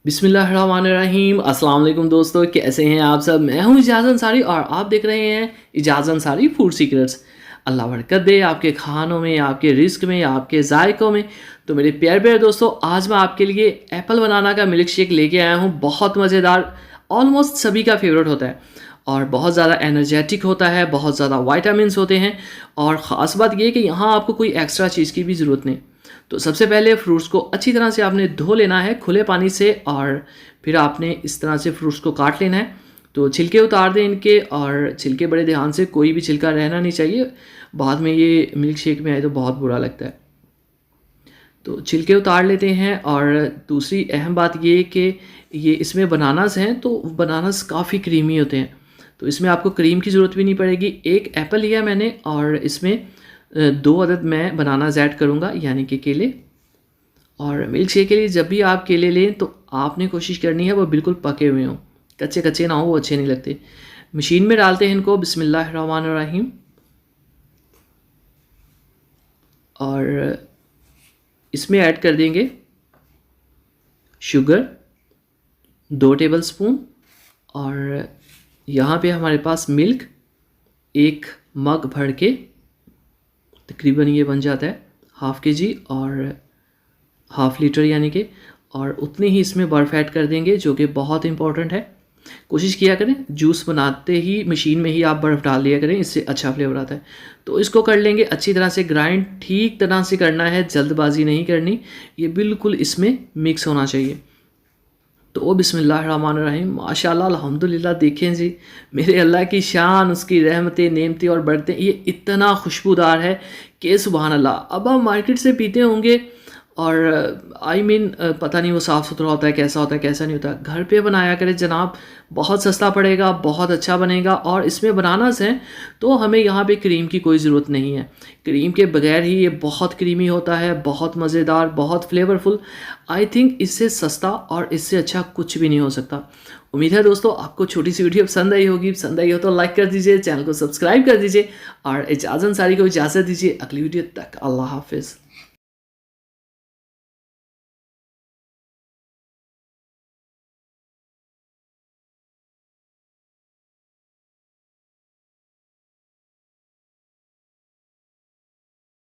बिस्मिल्लाहिर्रहमानिर्रहीम। अस्सलाम वालेकुम दोस्तों, कैसे हैं आप सब। मैं हूं इजाज़ अंसारी और आप देख रहे हैं इजाज़ अंसारी फूड सीक्रेट्स। अल्लाह बरकत दे आपके खानों में, आपके रिस्क में, आपके जायकों में। तो मेरे प्यारे प्यारे दोस्तों, आज मैं आपके लिए एप्पल बनाना का मिल्क शेक लेके आया हूँ। बहुत मज़ेदार, ऑलमोस्ट सभी का फेवरेट होता है और बहुत ज़्यादा एनर्जेटिक होता है, बहुत ज़्यादा वाइटामिन होते हैं। और ख़ास बात यह कि यहाँ आपको कोई एक्स्ट्रा चीज़ की भी ज़रूरत नहीं। तो सबसे पहले फ्रूट्स को अच्छी तरह से आपने धो लेना है खुले पानी से, और फिर आपने इस तरह से फ्रूट्स को काट लेना है। तो छिलके उतार दें इनके, और छिलके बड़े ध्यान से, कोई भी छिलका रहना नहीं चाहिए, बाद में ये मिल्क शेक में आए तो बहुत बुरा लगता है। तो छिलके उतार लेते हैं। और दूसरी अहम बात ये कि ये इसमें बनानास हैं, तो बनानास काफ़ी क्रीमी होते हैं, तो इसमें आपको क्रीम की ज़रूरत भी नहीं पड़ेगी। एक एप्पल लिया मैंने और इसमें 2 अदद मैं बनानास ऐड करूँगा, यानी कि केले। और मिल्क शेक के लिए जब भी आप केले लें तो आपने कोशिश करनी है वो बिल्कुल पके हुए हों, कच्चे कच्चे ना हो, वो अच्छे नहीं लगते। मशीन में डालते हैं इनको, बिस्मिल्लाहिर्रहमानिर्रहीम। और इसमें ऐड कर देंगे शुगर 2 टेबलस्पून, और यहाँ पे हमारे पास मिल्क 1 मग भर के, तकरीबन ये बन जाता है हाफ़ kg और हाफ़ लीटर यानी कि। और उतनी ही इसमें बर्फ़ ऐड कर देंगे, जो कि बहुत इंपॉर्टेंट है। कोशिश किया करें जूस बनाते ही मशीन में ही आप बर्फ़ डाल दिया करें, इससे अच्छा फ्लेवर आता है। तो इसको कर लेंगे अच्छी तरह से ग्राइंड, ठीक तरह से करना है, जल्दबाजी नहीं करनी, ये बिल्कुल इसमें मिक्स होना चाहिए। तो बिस्मिल्लाहिर्रहमानिर्रहीम, माशाल्लाह अल्हम्दुलिल्लाह। देखें जी, मेरे अल्लाह की शान, उसकी रहमतें, नेमतें और बरकतें, ये इतना खुशबूदार है कि सुभान अल्लाह। अब आप मार्केट से पीते होंगे और पता नहीं वो साफ़ सुथरा होता है, कैसा होता है, कैसा नहीं होता। घर पे बनाया करें जनाब, बहुत सस्ता पड़ेगा, बहुत अच्छा बनेगा। और इसमें बनानास हैं तो हमें यहाँ पे क्रीम की कोई ज़रूरत नहीं है। क्रीम के बगैर ही ये बहुत क्रीमी होता है, बहुत मज़ेदार, बहुत फ्लेवरफुल। आई थिंक इससे सस्ता और इससे अच्छा कुछ भी नहीं हो सकता। उम्मीद है दोस्तों आपको छोटी सी वीडियो पसंद आई होगी। पसंद आई हो तो लाइक कर दीजिए, चैनल को सब्सक्राइब कर दीजिए, और इजाज़त अंसारी को इजाज़त दीजिए। अगली वीडियो तक अल्लाह हाफिज़।